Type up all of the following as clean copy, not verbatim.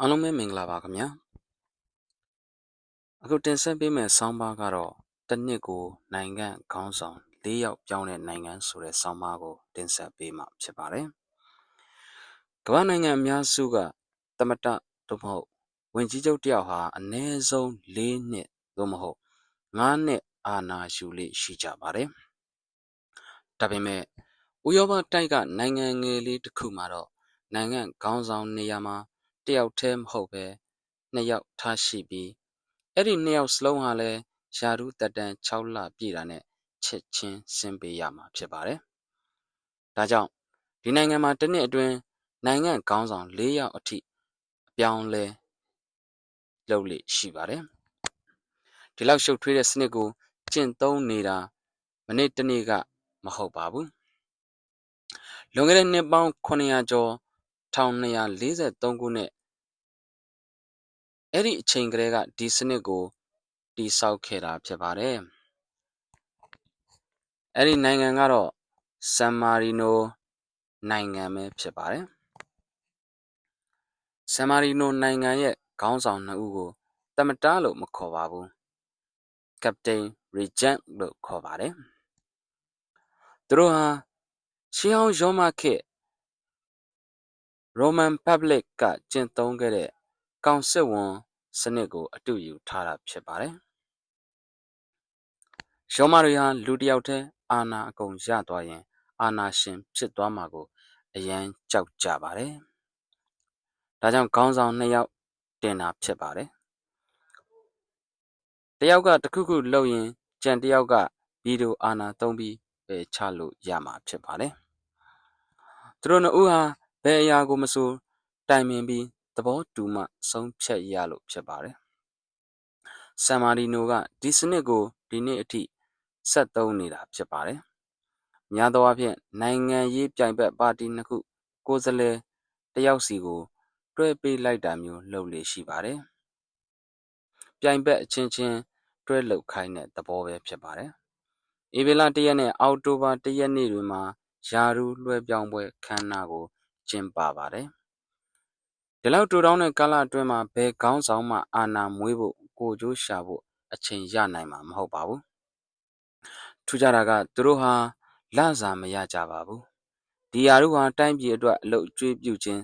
အားလုံးပဲမင်္ဂလာပါခင်ဗျာအခုတင်ဆက်ပေးမယ့်ဆောင်းပါးကတော့တစ်နှစ်ကိုနိုင်ငံခေါင်းဆောင်၄ယောက်ပြောင်းတဲ့နိုင်ငံဆိုတဲ့ဆောင်းပါးကိုတင်ဆက်ပေးမှာဖြစ်ပါတယ်ကမ္ဘာနိုင်ငံအများစုကသမတတို့မဟုတ်ဝင်ကြီးချုပ်တယောက်ဟာအနည်းဆုံး၄နှစ်သို့မဟုတ်၅နှစ်အာဏာယူလေ့ရှိကြပါတယ်ဒါပေမဲ့ဥရောပတိုက်ကနိုင်ငံငယ်လေးတစ်ခုမှာတော့နိုင်ငံခေါင်းဆောင်နေရာမှာတယောက်တည်းမဟုတ်ပဲနှစ်ယောက်ထားရှိပြီးအဲ့ဒီနှစ်ယောက်စလုံးဟာလည်းယာရုတက်တန်း6လပြည့်တာနဲ့ချက်ချင်းဆင်းပေးရမှာဖြစ်ပါတယ်။ဒါကြောင့်ဒီနိုင်ငံမှာတစ်နှစ်အတွင်းနိုင်ငံခေါင်းဆောင်၄ယောက်အထိအပြောင်းလဲလုပ်လေ့ရှိပါတယ်။ဒီလောက်ရှုပ်ထွေးတဲ့စနစ်ကိုကျင့်သုံးနေတာမနေ့တနေ့ကမဟုတ်ပါဘူး။လွန်ခဲ့တဲ့နှစ်ပေါင်း900ကျော်1243ခုနှစ်အဲ့ဒီအချိန်ကလေးကဒီစနစ်ကိုတိဆောက်ခဲ့တာဖြစ်ပါတယ်။အဲ့ဒီနိုင်ငံကတော့ဆန်မာရီနိုနိုင်ငံပဲဖြစ်ပါတယ်။ဆန်မာရီနိုနိုင်ငံရဲ့ခေါင်းဆောင်နှစ်ဦးကိုသမတလို့မခေါ်ပါဘူး။ကပတိန်ရီဂျန့်လို့ခေါ်ပါတယ်။သူတို့ဟာရှေးဟောင်းရောမခေတ် Roman Public ကကျင့်သုံးခဲ့တဲ့ကောင်စစ်ဝန်စနစ်ကိုအတူယူထားတာဖြစ်ပါတယ်။ရောမတွေဟာလူတစ်ယောက်တည်းအာဏာအကုန်ရသွားရင်အာဏာရှင်ဖြစ်သွားမှာကိုအရန်ကြောက်ကြပါတယ်။ဒါကြောင့်ခေါင်းဆောင်နှစ်ယောက်တင်တာဖြစ်ပါတယ်။တယောက်ကတခုခုလုပ်ရင်ကြံတယောက်ကဗီဒီယိုအာဏာသုံးပြီးပဲချလို့ရမှာဖြစ်ပါတယ်။သူတို့နှစ်ဦးဟာဘယ်အရာကိုမဆိုတိုင်ပင်ပြီးသဘောတူမှဆုံးဖြတ်ရလို့ဖြစ်ပါတယ်။ဆန်မာရီနိုကဒီစနစ်ကိုဒီနေ့အထိဆက်သုံးနေတာဖြစ်ပါတယ်။များသောအားဖြင့်နိုင်ငံရေးပြိုင်ဘက်ပါတီနှစ်ခုကိုယ်စားလှယ်တယောက်စီကိုတွဲပေးလိုက်တာမျိုးလုပ်လေရှိပါတယ်။ပြိုင်ဘက်အချင်းချင်းတွဲလုပ်ခိုင်းတဲ့သဘောပဲဖြစ်ပါတယ်။ဧပြီလ1ရက်နဲ့အောက်တိုဘာ1ရက်နေ့တွေမှာယာရုလွှဲပြောင်းပွဲခမ်းနားကိုကျင်းပပါတယ်။ဒီလောက်တူတောင်းတဲ့ကာလအတွင်းမှာဘယ်ခေါင်းဆောင်မှအာဏာမွေးဖို့ကိုကြိုးရှာဖို့အချိန်ရနိုင်မှာမဟုတ်ပါဘူး။ထူးခြားတာကသူတို့ဟာလစာမရကြပါဘူး။ဒီယာရုဟာတိုင်းပြည်အတွက်အလုပ်ကျွေးပြုခြင်း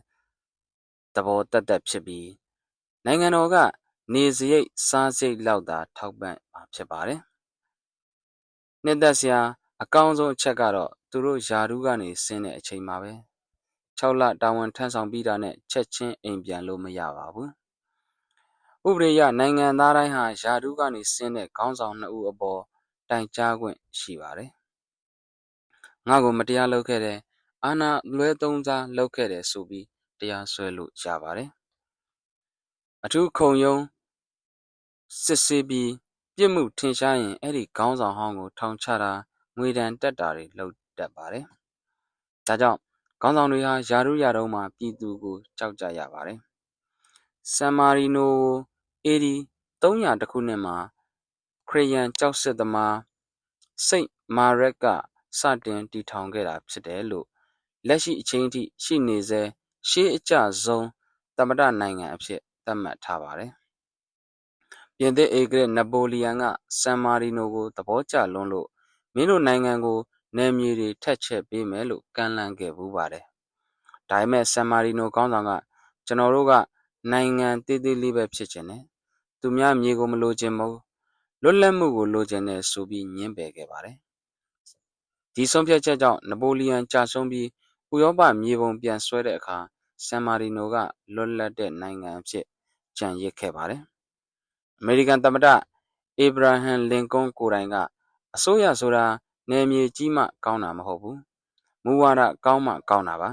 သဘောတက်တက်ဖြစ်ပြီးနိုင်ငံတော်ကနေစရိတ်စားစရိတ်လောက်သာထောက်ပံ့မှာဖြစ်ပါတယ်။နှစ်သက်စရာအကောင်းဆုံးအချက်ကတော့သူတို့ယာရုကနေဆင်းတဲ့အချိန်မှာပဲ6လတာဝန်ထမ်းဆောင်ပြီးတာနဲ့ချက်ချင်းအိမ်ပြန်လို့မရပါဘူး။ဥပဒေအရနိုင်ငံသားတိုင်းဟာယာရုကနေဆင်းတဲ့ခေါင်းဆောင်နှစ်ဦးအပေါ်တိုင်ကြားခွင့်ရှိပါတယ်။ငါ့ကိုမတရားလုပ်ခဲ့တယ်အာဏာလွဲသုံးစားလုပ်ခဲ့တယ်ဆိုပြီးတရားစွဲလို့ရပါတယ်။အထူးခုံရုံးစစ်ဆေးပြီးပြစ်မှုထင်ရှားရင်အဲ့ဒီခေါင်းဆောင်ဟောင်းကိုထောင်ချတာငွေဒဏ်တက်တာတွေလုပ်တတ်ပါတယ်။ဒါကြောင့်ခေါင်းဆောင်တွေဟာယာရုရတုံးမှာပြည်သူကိုကြောက်ကြရပါတယ်။ဆန်မာရီနိုကိုAD 300ခုနှစ်မှာခရစ်ယာန်ကြောက်စစ်သမားစိတ်မာရက်ကစတင်တည်ထောင်ခဲ့တာဖြစ်တယ်လို့လက်ရှိအချိန်ထိရှိနေစေရှေးအကျဆုံးသမတနိုင်ငံအဖြစ်သတ်မှတ်ထားပါတယ်။ပြင်သစ်ဧကရာဇ်နပိုလီယံကဆန်မာရီနိုကိုသဘောကျလွန်းလို့မင်းတို့နိုင်ငံကိုနယ်မြေတွေထက်ချက်ပေးမယ်လို့ကမ်းလှမ်းခဲ့ဘူးပါတယ်။ဒါပေမဲ့ဆန်မာရီနိုခေါင်းဆောင်ကကျွန်တော်တို့ကနိုင်ငံသေးသေးလေးပဲဖြစ်ချင်တယ်။သူများမြေကိုမလိုချင်ဘူး။လွတ်လပ်မှုကိုလိုချင်တယ်ဆိုပြီးညှင်းပယ်ခဲ့ပါတယ်။ဒီဆုံးဖြတ်ချက်ကြောင့်နပိုလီယံကြာဆုံးပြီးဥရောပမြေပုံပြန်ဆွဲတဲ့အခါဆန်မာရီနိုကလွတ်လပ်တဲ့နိုင်ငံအဖြစ်ကျန်ရစ်ခဲ့ပါတယ်။အမေရိကန်သမ္မတအေဗရာဟမ်လင်ကွန်းကိုယ်တိုင်ကအစိုးရဆိုတာနယ်မြေကြီးမှကောင်းတာမဟုတ်ဘူး။မူဝါဒကောင်းမှကောင်းတာပါ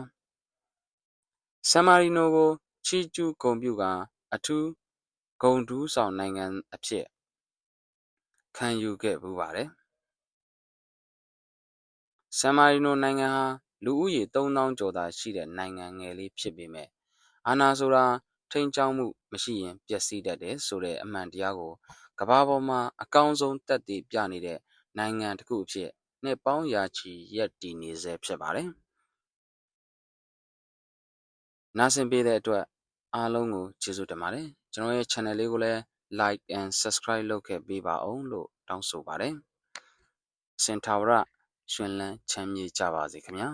။ဆန်မာရီနိုကိုချီးကျူးဂုဏ်ပြုကအထူးဂုဏ်ထူးဆောင်နိုင်ငံအဖြစ်ခံယူခဲ့ဘူးပါတယ်။ဆန်မာရီနိုနိုင်ငံဟာလူဦးရေ3000ကျော်သာရှိတဲ့နိုင်ငံငယ်လေးဖြစ်ပေမဲ့အာဏာဆိုတာထိန်းကျောင်းမှုမရှိရင်ပျက်စီးတတ်တယ်ဆိုတဲ့အမှန်တရားကိုကမ္ဘာပေါ်မှာအကောင်းဆုံးသက်သေပြနေတဲ့နိုင်ငံတစ်ခုအဖြစ်နှစ်ပေါင်းရာချီရပ်တည်နေဆဲဖြစ်ပါတယ်။နားဆင်ပေးတဲ့အတွက် အားလုံးကိုကျေးဇူးတင်ပါတယ်ကျွန်တော်ရဲ့ channel လေးကိုလည်း like and subscribe လုပ်ခဲ့ပေးပါအောင်လို့တောင်းဆိုပါတယ်စင်ထာဝရရှင်လန်းချမ်းမြေ့ကြပါစေခင်ဗျာ